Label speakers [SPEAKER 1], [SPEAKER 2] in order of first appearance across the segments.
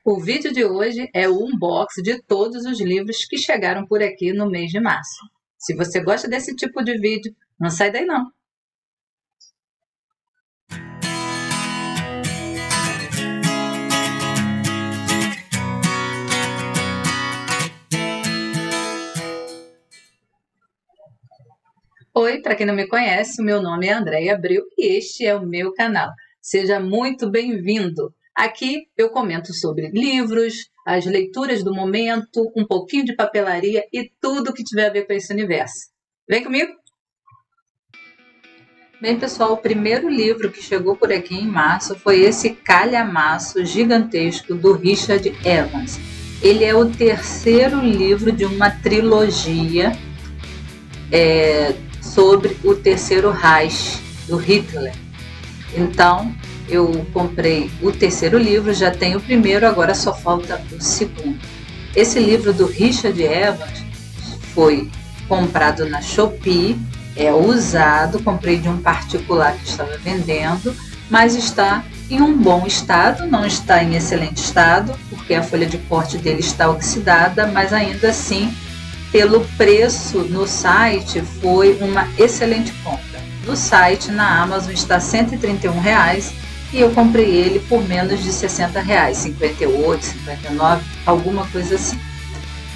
[SPEAKER 1] O vídeo de hoje é o unboxing de todos os livros que chegaram por aqui no mês de março. Se você gosta desse tipo de vídeo, não sai daí não. Oi, para quem não me conhece, o meu nome é Andréia Abreu e este é o meu canal. Seja muito bem-vindo! Aqui eu comento sobre livros, as leituras do momento, um pouquinho de papelaria e tudo que tiver a ver com esse universo. Vem comigo! Bem, pessoal, o primeiro livro que chegou por aqui em março foi esse calhamaço gigantesco do Richard Evans. Ele é o terceiro livro de uma trilogia sobre o terceiro Reich do Hitler. Então, eu comprei o terceiro livro, já tenho o primeiro, agora só falta o segundo. Esse livro do Richard Evans foi comprado na Shopee, é usado, comprei de um particular que estava vendendo, mas está em um bom estado, não está em excelente estado, porque a folha de corte dele está oxidada, mas ainda assim, pelo preço no site, foi uma excelente compra. No site, na Amazon, está R$ 131 e eu comprei ele por menos de R$ 60, 58, 59, alguma coisa assim.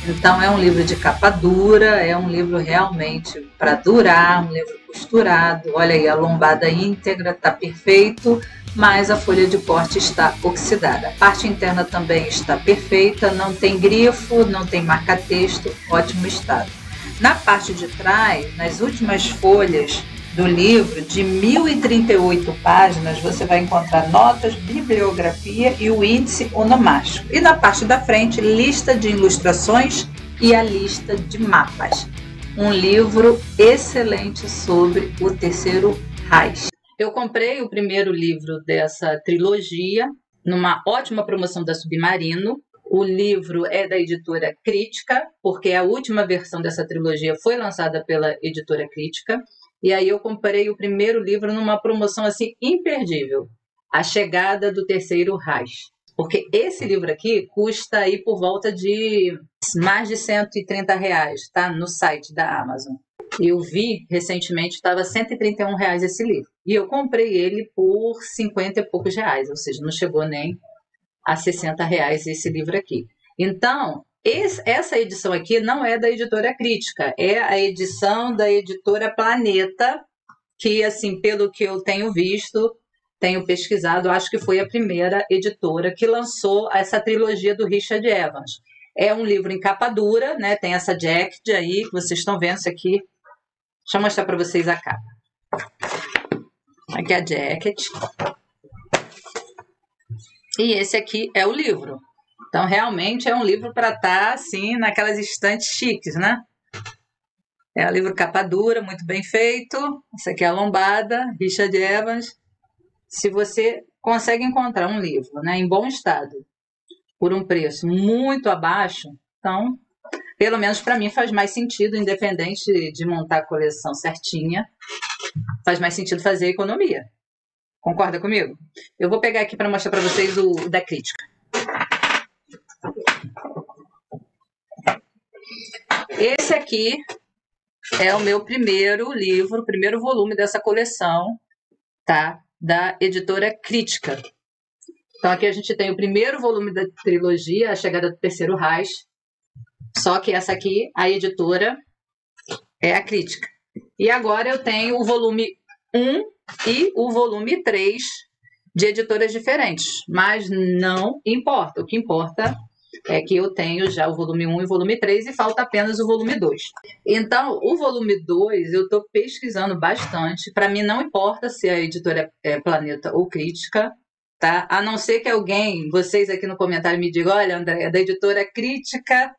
[SPEAKER 1] Então é um livro de capa dura, é um livro realmente para durar, um livro costurado. Olha aí, a lombada íntegra está perfeito, mas a folha de corte está oxidada. A parte interna também está perfeita, não tem grifo, não tem marca-texto, ótimo estado. Na parte de trás, nas últimas folhas do livro, de 1038 páginas, você vai encontrar notas, bibliografia e o índice onomástico. E na parte da frente, lista de ilustrações e a lista de mapas. Um livro excelente sobre o terceiro Reich. Eu comprei o primeiro livro dessa trilogia numa ótima promoção da Submarino. O livro é da editora Crítica, porque a última versão dessa trilogia foi lançada pela editora Crítica. E aí eu comprei o primeiro livro numa promoção assim imperdível, A Chegada do Terceiro Reich. Porque esse livro aqui custa aí por volta de mais de R$ 130, tá? No site da Amazon. Eu vi recentemente, estava R$ 131 esse livro. E eu comprei ele por 50 e poucos reais, ou seja, não chegou nem a R$ 60 esse livro aqui. Então, essa edição aqui não é da editora Crítica, é a edição da editora Planeta, que, assim, pelo que eu tenho visto, tenho pesquisado, acho que foi a primeira editora que lançou essa trilogia do Richard Evans. É um livro em capa dura, né? Tem essa jacket aí, que vocês estão vendo isso aqui. Deixa eu mostrar para vocês a capa. Aqui é a jacket. E esse aqui é o livro. Então, realmente é um livro para estar, assim, naquelas estantes chiques, né? É um livro capa dura, muito bem feito. Essa aqui é a lombada, Richard Evans. Se você consegue encontrar um livro, né, em bom estado, por um preço muito abaixo, então, pelo menos para mim faz mais sentido, independente de montar a coleção certinha, faz mais sentido fazer economia. Concorda comigo? Eu vou pegar aqui para mostrar para vocês o da Crítica. Esse aqui é o meu primeiro livro, o primeiro volume dessa coleção, tá? Da editora Crítica. Então aqui a gente tem o primeiro volume da trilogia, A Chegada do Terceiro Reich, só que essa aqui, a editora, é a Crítica. E agora eu tenho o volume 1 e o volume 3 de editoras diferentes, mas não importa, o que importa é que eu tenho já o volume 1 e o volume 3 e falta apenas o volume 2. Então, o volume 2 eu estou pesquisando bastante. Para mim não importa se a editora é Planeta ou Crítica, tá? A não ser que alguém, vocês aqui no comentário me digam, olha, Andréia, da editora Crítica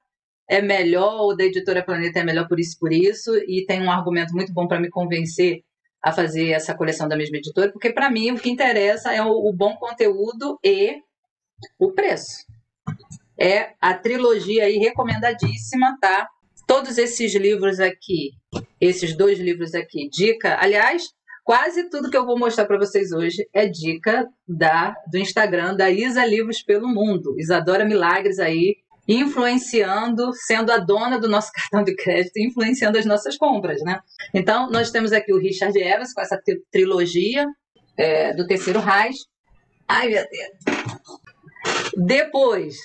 [SPEAKER 1] é melhor ou da editora Planeta é melhor por isso, e tem um argumento muito bom para me convencer a fazer essa coleção da mesma editora, porque para mim o que interessa é o bom conteúdo e o preço. É a trilogia aí recomendadíssima, tá? Todos esses livros aqui, esses dois livros aqui, dica. Aliás, Quase tudo que eu vou mostrar para vocês hoje é dica do Instagram da Isa Livros pelo Mundo. Isadora Milagres aí, influenciando, sendo a dona do nosso cartão de crédito, influenciando as nossas compras, né? Então, nós temos aqui o Richard Evans com essa trilogia do Terceiro Reich. Ai, meu Deus! Depois...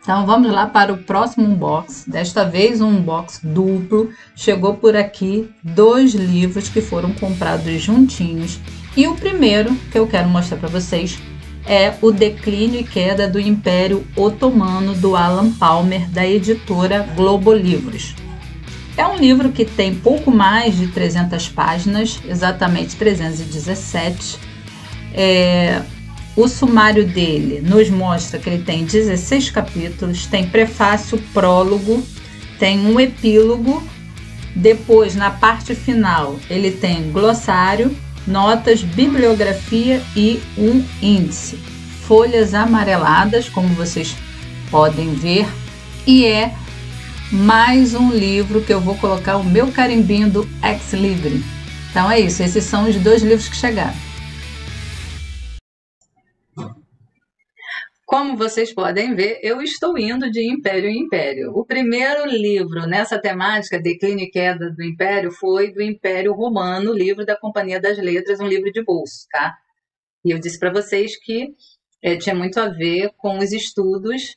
[SPEAKER 1] Então vamos lá para o próximo unbox. Desta vez um unbox duplo. Chegou por aqui 2 livros que foram comprados juntinhos. E o primeiro que eu quero mostrar para vocês é O Declínio e Queda do Império Otomano, do Alan Palmer, da editora Globo Livros. É um livro que tem pouco mais de 300 páginas, exatamente 317. O sumário dele nos mostra que ele tem 16 capítulos, tem prefácio, prólogo, tem um epílogo, depois na parte final ele tem glossário, notas, bibliografia e um índice. Folhas amareladas, como vocês podem ver, e é mais um livro que eu vou colocar o meu carimbinho do Ex Libris. Então é isso, esses são os 2 livros que chegaram. Como vocês podem ver, eu estou indo de império em império. O primeiro livro nessa temática, Declínio e Queda do Império, foi do Império Romano, livro da Companhia das Letras, um livro de bolso, tá? E eu disse para vocês que tinha muito a ver com os estudos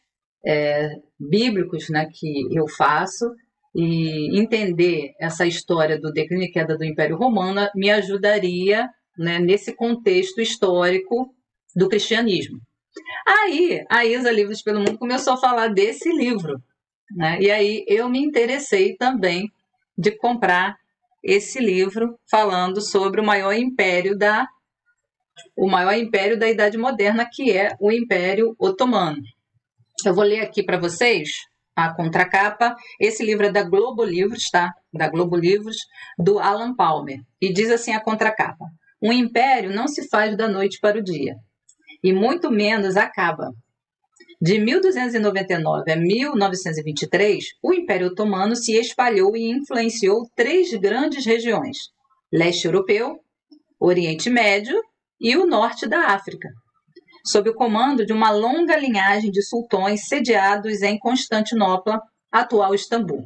[SPEAKER 1] bíblicos, né, que eu faço, e entender essa história do Declínio e Queda do Império Romano me ajudaria, né, nesse contexto histórico do cristianismo. Aí, a Isa Livros pelo Mundo começou a falar desse livro, né? E aí eu me interessei também de comprar esse livro falando sobre o maior império da Idade Moderna, que é o Império Otomano. Eu vou ler aqui para vocês a contracapa. Esse livro é da Globo Livros, tá? Da Globo Livros, do Alan Palmer. E diz assim a contracapa: um império não se faz da noite para o dia, e muito menos acaba. De 1299 a 1923, o Império Otomano se espalhou e influenciou 3 grandes regiões: leste europeu, Oriente Médio e o norte da África, sob o comando de uma longa linhagem de sultões sediados em Constantinopla, atual Istambul.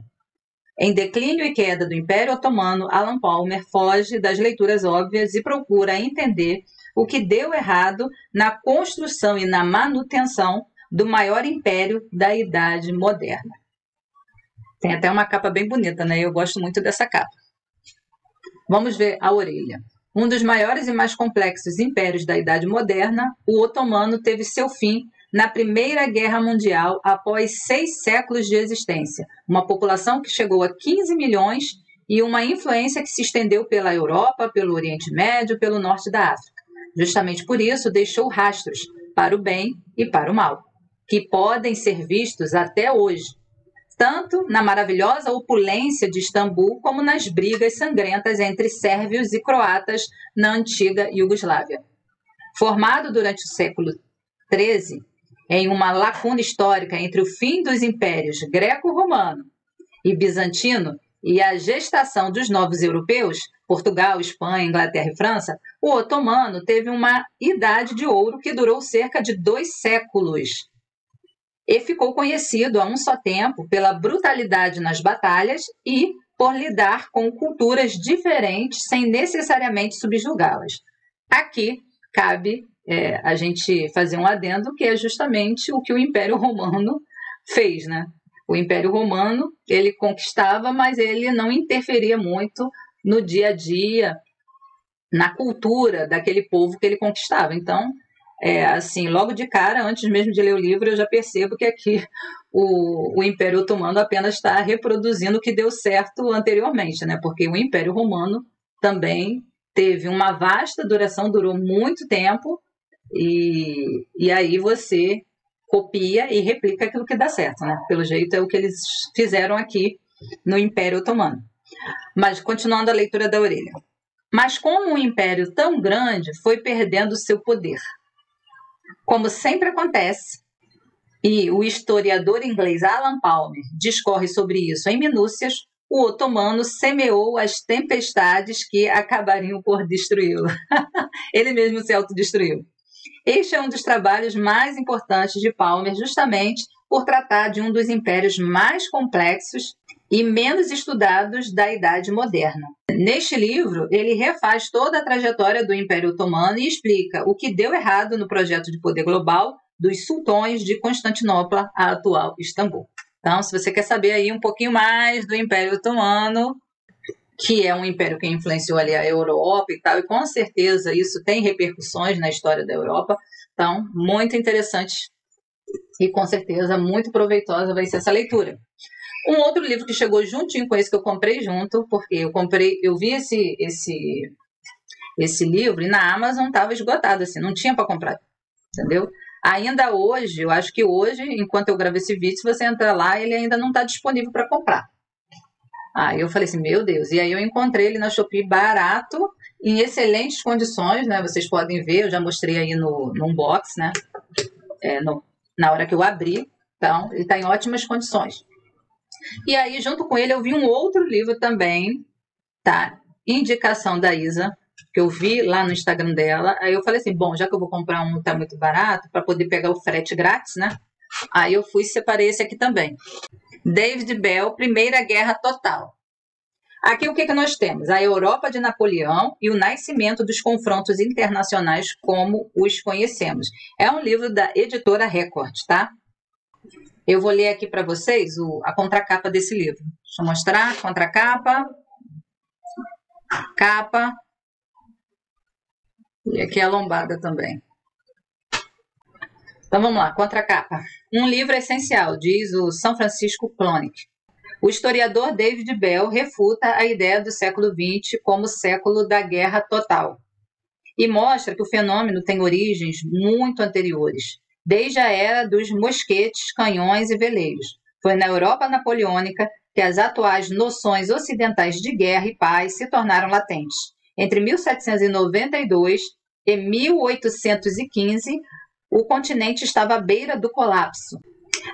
[SPEAKER 1] Em Declínio e Queda do Império Otomano, Alan Palmer foge das leituras óbvias e procura entender o que deu errado na construção e na manutenção do maior império da Idade Moderna. Tem até uma capa bem bonita, né? Eu gosto muito dessa capa. Vamos ver a orelha. Um dos maiores e mais complexos impérios da Idade Moderna, o Otomano teve seu fim na Primeira Guerra Mundial após 6 séculos de existência. Uma população que chegou a 15 milhões e uma influência que se estendeu pela Europa, pelo Oriente Médio, pelo norte da África. Justamente por isso, deixou rastros para o bem e para o mal, que podem ser vistos até hoje, tanto na maravilhosa opulência de Istambul, como nas brigas sangrentas entre sérvios e croatas na antiga Iugoslávia. Formado durante o século XIII, em uma lacuna histórica entre o fim dos impérios greco-romano e bizantino e a gestação dos novos europeus, Portugal, Espanha, Inglaterra e França, o otomano teve uma idade de ouro que durou cerca de 2 séculos e ficou conhecido a um só tempo pela brutalidade nas batalhas e por lidar com culturas diferentes sem necessariamente subjugá-las. Aqui cabe a gente fazer um adendo, que é justamente o que o Império Romano fez, né? O Império Romano, ele conquistava, mas ele não interferia muito no dia a dia, na cultura daquele povo que ele conquistava. Então, assim, logo de cara, antes mesmo de ler o livro, eu já percebo que aqui o Império Otomano apenas está reproduzindo o que deu certo anteriormente, né? Porque o Império Romano também teve uma vasta duração, durou muito tempo, e aí você copia e replica aquilo que dá certo, né? Pelo jeito é o que eles fizeram aqui no Império Otomano. Mas continuando a leitura da orelha. Mas como um império tão grande foi perdendo seu poder? Como sempre acontece, e o historiador inglês Alan Palmer discorre sobre isso em minúcias, o otomano semeou as tempestades que acabariam por destruí-lo. Ele mesmo se autodestruiu. Este é um dos trabalhos mais importantes de Palmer, justamente por tratar de um dos impérios mais complexos e menos estudados da Idade Moderna. Neste livro, ele refaz toda a trajetória do Império Otomano e explica o que deu errado no projeto de poder global dos sultões de Constantinopla à atual Istambul. Então, se você quer saber aí um pouquinho mais do Império Otomano, que é um império que influenciou ali a Europa e tal, e com certeza isso tem repercussões na história da Europa, então, muito interessante e com certeza muito proveitosa vai ser essa leitura. Um outro livro que chegou juntinho com esse que eu comprei junto, porque eu vi esse livro e na Amazon estava esgotado, assim, não tinha para comprar, entendeu? Ainda hoje, eu acho que hoje, enquanto eu gravo esse vídeo, se você entrar lá, ele ainda não está disponível para comprar. Aí eu falei assim, meu Deus, e aí eu encontrei ele na Shopee barato, em excelentes condições, né? Vocês podem ver, eu já mostrei aí no unbox, né? Na hora que eu abri, então ele está em ótimas condições. E aí, junto com ele, eu vi um outro livro também, tá? Indicação da Isa, que eu vi lá no Instagram dela. Aí eu falei assim, bom, já que eu vou comprar um que tá muito barato, para poder pegar o frete grátis, né? Aí eu fui e separei esse aqui também. David Bell, Primeira Guerra Total. Aqui o que nós temos? A Europa de Napoleão e o nascimento dos confrontos internacionais como os conhecemos. É um livro da editora Record, tá? Eu vou ler aqui para vocês a contracapa desse livro. Deixa eu mostrar. Contracapa. Capa. E aqui a lombada também. Então vamos lá. Contracapa. Um livro essencial, diz o São Francisco Clonic. O historiador David Bell refuta a ideia do século XX como século da guerra total e mostra que o fenômeno tem origens muito anteriores, desde a era dos mosquetes, canhões e veleiros. Foi na Europa napoleônica que as atuais noções ocidentais de guerra e paz se tornaram latentes. Entre 1792 e 1815, o continente estava à beira do colapso.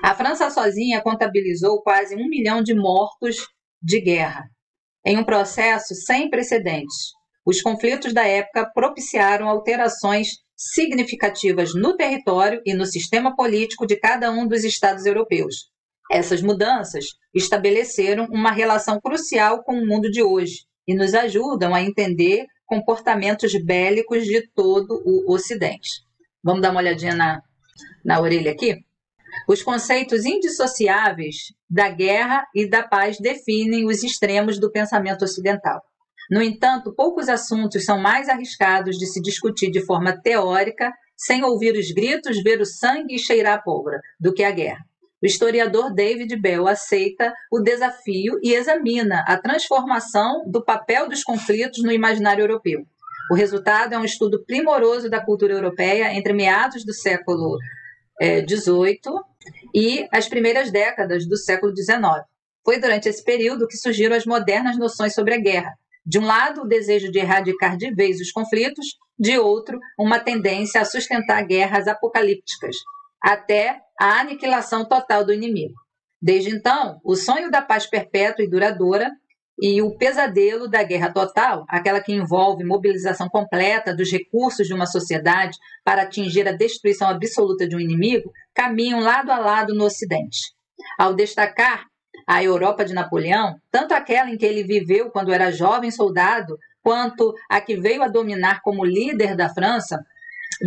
[SPEAKER 1] A França sozinha contabilizou quase 1 milhão de mortos de guerra, em um processo sem precedentes. Os conflitos da época propiciaram alterações significativas no território e no sistema político de cada um dos estados europeus. Essas mudanças estabeleceram uma relação crucial com o mundo de hoje e nos ajudam a entender comportamentos bélicos de todo o Ocidente. Vamos dar uma olhadinha na orelha aqui? Os conceitos indissociáveis da guerra e da paz definem os extremos do pensamento ocidental. No entanto, poucos assuntos são mais arriscados de se discutir de forma teórica, sem ouvir os gritos, ver o sangue e cheirar a pólvora, do que a guerra. O historiador David Bell aceita o desafio e examina a transformação do papel dos conflitos no imaginário europeu. O resultado é um estudo primoroso da cultura europeia entre meados do século XVIII e as primeiras décadas do século XIX. Foi durante esse período que surgiram as modernas noções sobre a guerra. De um lado, o desejo de erradicar de vez os conflitos, de outro, uma tendência a sustentar guerras apocalípticas, até a aniquilação total do inimigo. Desde então, o sonho da paz perpétua e duradoura e o pesadelo da guerra total, aquela que envolve mobilização completa dos recursos de uma sociedade para atingir a destruição absoluta de um inimigo, caminham lado a lado no Ocidente. Ao destacar a Europa de Napoleão, tanto aquela em que ele viveu quando era jovem soldado, quanto a que veio a dominar como líder da França,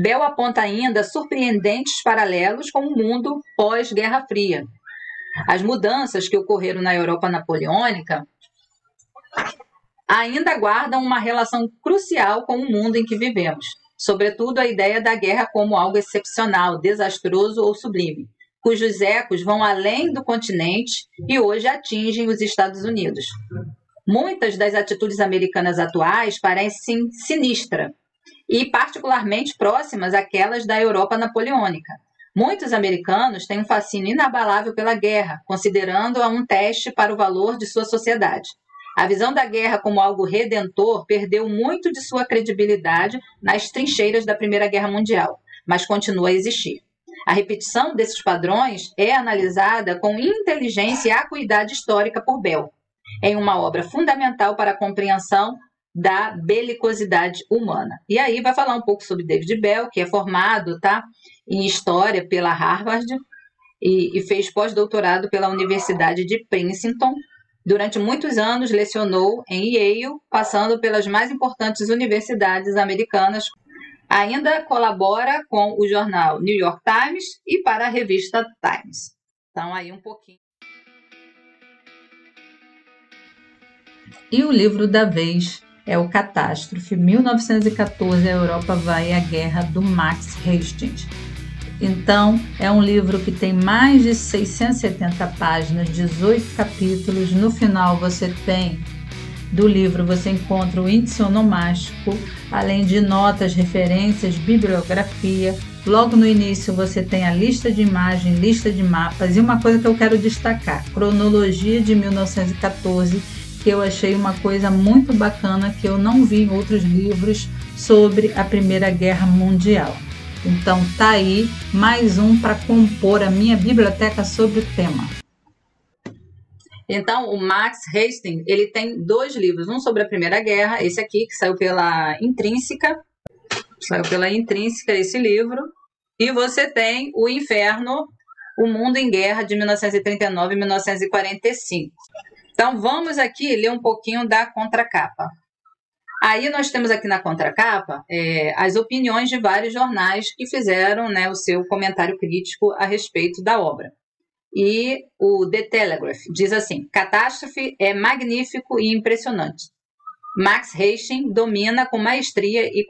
[SPEAKER 1] Bell aponta ainda surpreendentes paralelos com o mundo pós-Guerra Fria. As mudanças que ocorreram na Europa napoleônica ainda guardam uma relação crucial com o mundo em que vivemos, sobretudo a ideia da guerra como algo excepcional, desastroso ou sublime, cujos ecos vão além do continente e hoje atingem os Estados Unidos. Muitas das atitudes americanas atuais parecem sinistras e particularmente próximas àquelas da Europa napoleônica. Muitos americanos têm um fascínio inabalável pela guerra, considerando-a um teste para o valor de sua sociedade. A visão da guerra como algo redentor perdeu muito de sua credibilidade nas trincheiras da Primeira Guerra Mundial, mas continua a existir. A repetição desses padrões é analisada com inteligência e acuidade histórica por Bell. em uma obra fundamental para a compreensão da belicosidade humana. E aí vai falar um pouco sobre David Bell, que é formado, tá, em História pela Harvard e fez pós-doutorado pela Universidade de Princeton. Durante muitos anos lecionou em Yale, passando pelas mais importantes universidades americanas. Ainda colabora com o jornal New York Times e para a revista Times. Então, aí um pouquinho. E o livro da vez é o Catástrofe, 1914, a Europa vai à guerra, do Max Hastings. Então, é um livro que tem mais de 670 páginas, 18 capítulos. No final do livro você encontra o índice onomástico, além de notas, referências, bibliografia. Logo no início você tem a lista de imagem, lista de mapas e uma coisa que eu quero destacar, cronologia de 1914, que eu achei uma coisa muito bacana que eu não vi em outros livros sobre a Primeira Guerra Mundial. Então tá aí mais um para compor a minha biblioteca sobre o tema. Então, o Max Hastings, ele tem 2 livros, um sobre a Primeira Guerra, esse aqui, que saiu pela Intrínseca, esse livro, e você tem O Inferno, O Mundo em Guerra, de 1939 e 1945. Então, vamos aqui ler um pouquinho da contracapa. Aí nós temos aqui na contracapa as opiniões de vários jornais que fizeram, né, o seu comentário crítico a respeito da obra. E o The Telegraph diz assim: Catástrofe é magnífico e impressionante. Max Hastings domina com maestria e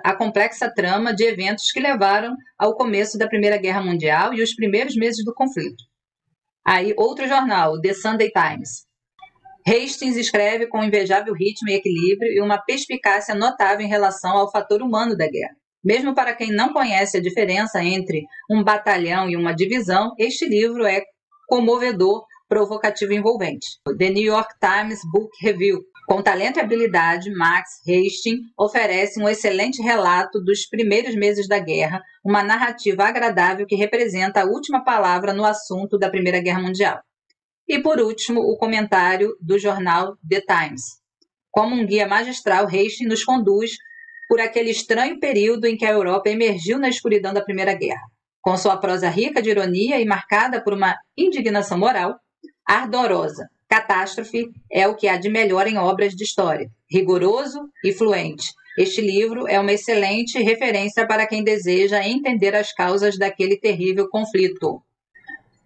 [SPEAKER 1] a complexa trama de eventos que levaram ao começo da Primeira Guerra Mundial e os primeiros meses do conflito. Aí, outro jornal, The Sunday Times. Hastings escreve com invejável ritmo e equilíbrio e uma perspicácia notável em relação ao fator humano da guerra. Mesmo para quem não conhece a diferença entre um batalhão e uma divisão, este livro é comovedor, provocativo e envolvente. The New York Times Book Review. Com talento e habilidade, Max Hastings oferece um excelente relato dos primeiros meses da guerra, uma narrativa agradável que representa a última palavra no assunto da Primeira Guerra Mundial. E, por último, o comentário do jornal The Times. Como um guia magistral, Hastings nos conduz por aquele estranho período em que a Europa emergiu na escuridão da Primeira Guerra. Com sua prosa rica de ironia e marcada por uma indignação moral, ardorosa. Catástrofe é o que há de melhor em obras de história, rigoroso e fluente. Este livro é uma excelente referência para quem deseja entender as causas daquele terrível conflito.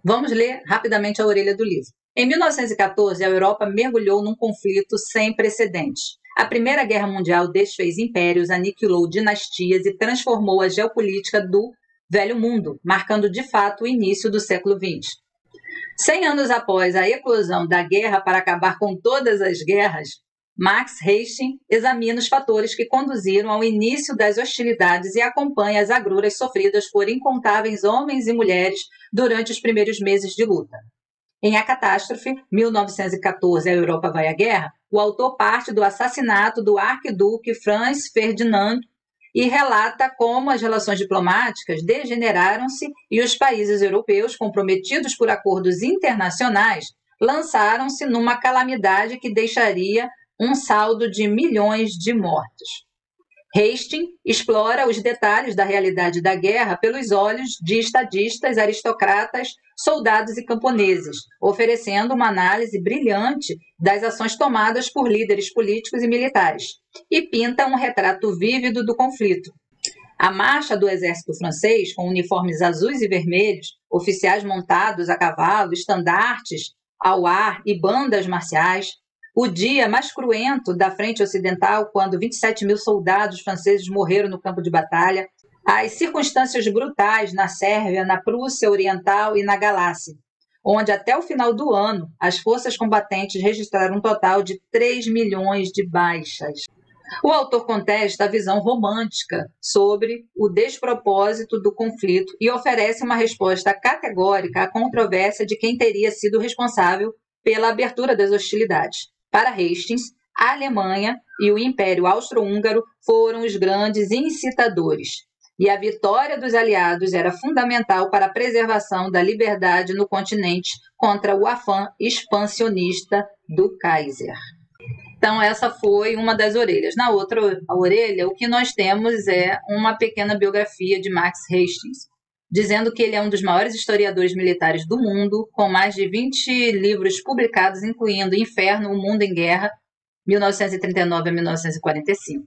[SPEAKER 1] Vamos ler rapidamente a orelha do livro. Em 1914, a Europa mergulhou num conflito sem precedentes. A Primeira Guerra Mundial desfez impérios, aniquilou dinastias e transformou a geopolítica do Velho Mundo, marcando de fato o início do século XX. 100 anos após a eclosão da guerra para acabar com todas as guerras, Max Hastings examina os fatores que conduziram ao início das hostilidades e acompanha as agruras sofridas por incontáveis homens e mulheres durante os primeiros meses de luta. Em A Catástrofe, 1914, a Europa vai à guerra, o autor parte do assassinato do arquiduque Franz Ferdinand e relata como as relações diplomáticas degeneraram-se e os países europeus, comprometidos por acordos internacionais, lançaram-se numa calamidade que deixaria um saldo de milhões de mortos. Hastings explora os detalhes da realidade da guerra pelos olhos de estadistas, aristocratas, soldados e camponeses, oferecendo uma análise brilhante das ações tomadas por líderes políticos e militares, e pinta um retrato vívido do conflito. A marcha do exército francês, com uniformes azuis e vermelhos, oficiais montados a cavalo, estandartes ao ar e bandas marciais. O dia mais cruento da frente ocidental, quando 27 mil soldados franceses morreram no campo de batalha. As circunstâncias brutais na Sérvia, na Prússia Oriental e na Galácia, onde até o final do ano as forças combatentes registraram um total de 3 milhões de baixas. O autor contesta a visão romântica sobre o despropósito do conflito e oferece uma resposta categórica à controvérsia de quem teria sido responsável pela abertura das hostilidades. Para Hastings, a Alemanha e o Império Austro-Húngaro foram os grandes incitadores. e a vitória dos aliados era fundamental para a preservação da liberdade no continente contra o afã expansionista do Kaiser. Então, essa foi uma das orelhas. Na outra orelha, o que nós temos é uma pequena biografia de Max Hastings, dizendo que ele é um dos maiores historiadores militares do mundo, com mais de 20 livros publicados, incluindo Inferno, O Mundo em Guerra, 1939 a 1945.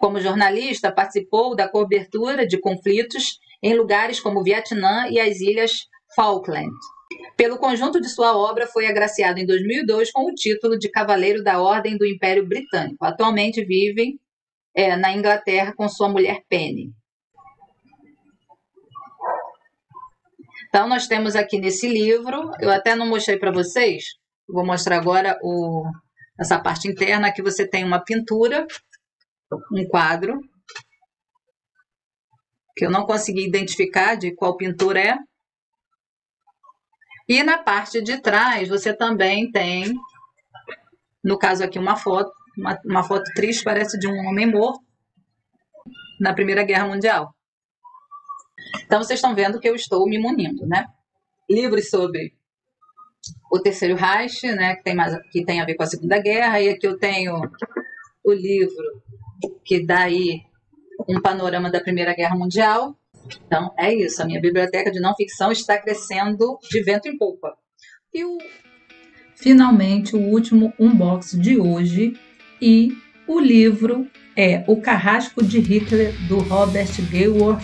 [SPEAKER 1] Como jornalista, participou da cobertura de conflitos em lugares como o Vietnã e as Ilhas Falkland. Pelo conjunto de sua obra, foi agraciado em 2002 com o título de Cavaleiro da Ordem do Império Britânico. Atualmente vive na Inglaterra com sua mulher Penny. Então, nós temos aqui nesse livro, eu até não mostrei para vocês, vou mostrar agora essa parte interna. Aqui você tem uma pintura, um quadro, que eu não consegui identificar de qual pintura é. E na parte de trás você também tem, no caso aqui, uma foto, uma foto triste, parece de um homem morto na Primeira Guerra Mundial. Então vocês estão vendo que eu estou me munindo, né? Livros sobre o Terceiro Reich, né, que tem a ver com a Segunda Guerra, e aqui eu tenho o livro que dá aí um panorama da Primeira Guerra Mundial. Então, é isso. A minha biblioteca de não ficção está crescendo de vento em popa. E finalmente, o último unboxing de hoje. E o livro é O Carrasco de Hitler, do Robert Gailworth,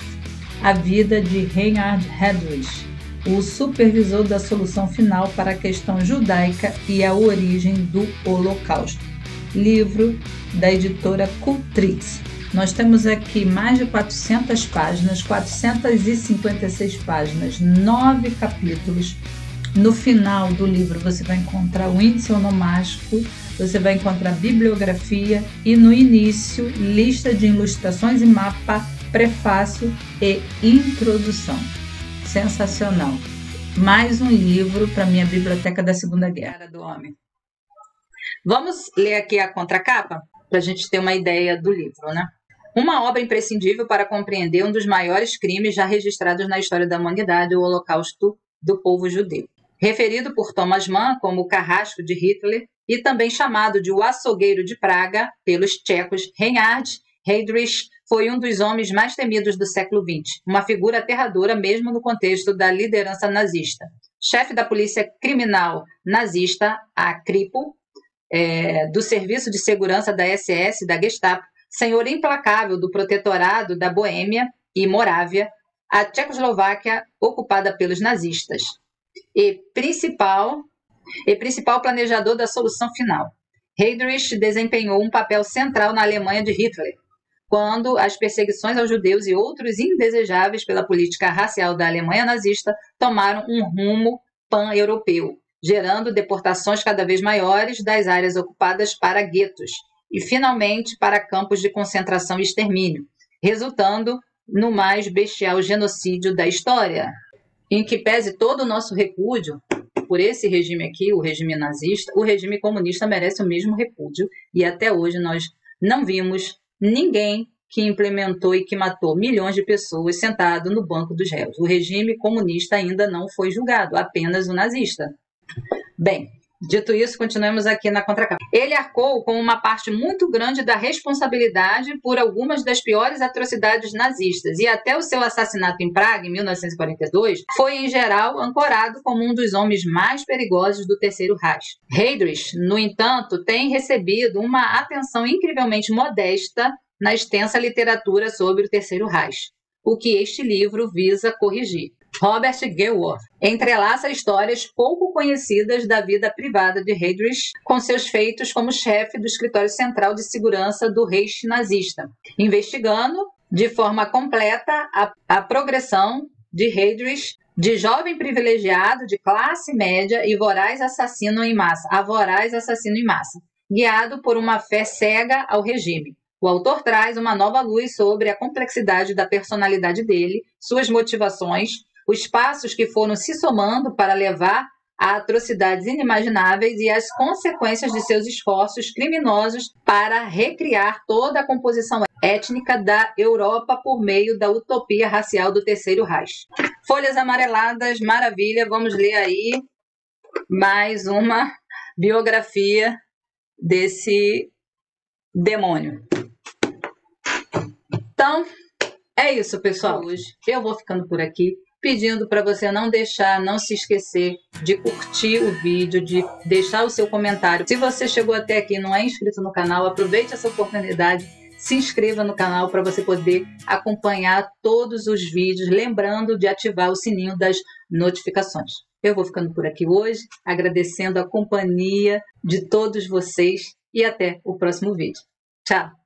[SPEAKER 1] A Vida de Reinhard Heydrich, o supervisor da solução final para a questão judaica e a origem do Holocausto. Livro da editora Cultrix. Nós temos aqui mais de 400 páginas, 456 páginas, 9 capítulos. No final do livro você vai encontrar o índice onomástico, você vai encontrar bibliografia e no início lista de ilustrações e mapa, prefácio e introdução. Sensacional! Mais um livro para minha biblioteca da Segunda Guerra do Homem. Vamos ler aqui a contracapa para a gente ter uma ideia do livro, né? Uma obra imprescindível para compreender um dos maiores crimes já registrados na história da humanidade, o Holocausto do povo judeu. Referido por Thomas Mann como o Carrasco de Hitler e também chamado de o Açougueiro de Praga pelos tchecos, Reinhard Heydrich foi um dos homens mais temidos do século XX, uma figura aterradora mesmo no contexto da liderança nazista. Chefe da polícia criminal nazista, a Kripo, do Serviço de Segurança da SS, da Gestapo, senhor implacável do protetorado da Boêmia e Morávia, a Tchecoslováquia ocupada pelos nazistas, e principal planejador da solução final. Heydrich desempenhou um papel central na Alemanha de Hitler, quando as perseguições aos judeus e outros indesejáveis pela política racial da Alemanha nazista tomaram um rumo pan-europeu, gerando deportações cada vez maiores das áreas ocupadas para guetos e, finalmente, para campos de concentração e extermínio, resultando no mais bestial genocídio da história. Em que pese todo o nosso repúdio por esse regime aqui, o regime nazista, o regime comunista merece o mesmo repúdio, e até hoje nós não vimos ninguém que implementou e que matou milhões de pessoas sentado no banco dos réus. O regime comunista ainda não foi julgado, apenas o nazista. Bem, dito isso, continuamos aqui na contracapa. Ele arcou com uma parte muito grande da responsabilidade por algumas das piores atrocidades nazistas e até o seu assassinato em Praga, em 1942, foi em geral ancorado como um dos homens mais perigosos do Terceiro Reich. Heydrich, no entanto, tem recebido uma atenção incrivelmente modesta na extensa literatura sobre o Terceiro Reich, o que este livro visa corrigir. Robert Gailworth entrelaça histórias pouco conhecidas da vida privada de Heydrich com seus feitos como chefe do Escritório Central de Segurança do Reich nazista, investigando de forma completa a progressão de Heydrich de jovem privilegiado de classe média e voraz assassino em massa, guiado por uma fé cega ao regime. O autor traz uma nova luz sobre a complexidade da personalidade dele, suas motivações, os passos que foram se somando para levar a atrocidades inimagináveis e as consequências de seus esforços criminosos para recriar toda a composição étnica da Europa por meio da utopia racial do Terceiro Reich. Folhas amareladas, maravilha, vamos ler aí mais uma biografia desse demônio. Então, é isso, pessoal. Hoje eu vou ficando por aqui, pedindo para você não se esquecer de curtir o vídeo, de deixar o seu comentário. Se você chegou até aqui e não é inscrito no canal, aproveite essa oportunidade, se inscreva no canal para você poder acompanhar todos os vídeos, lembrando de ativar o sininho das notificações. Eu vou ficando por aqui hoje, agradecendo a companhia de todos vocês e até o próximo vídeo. Tchau!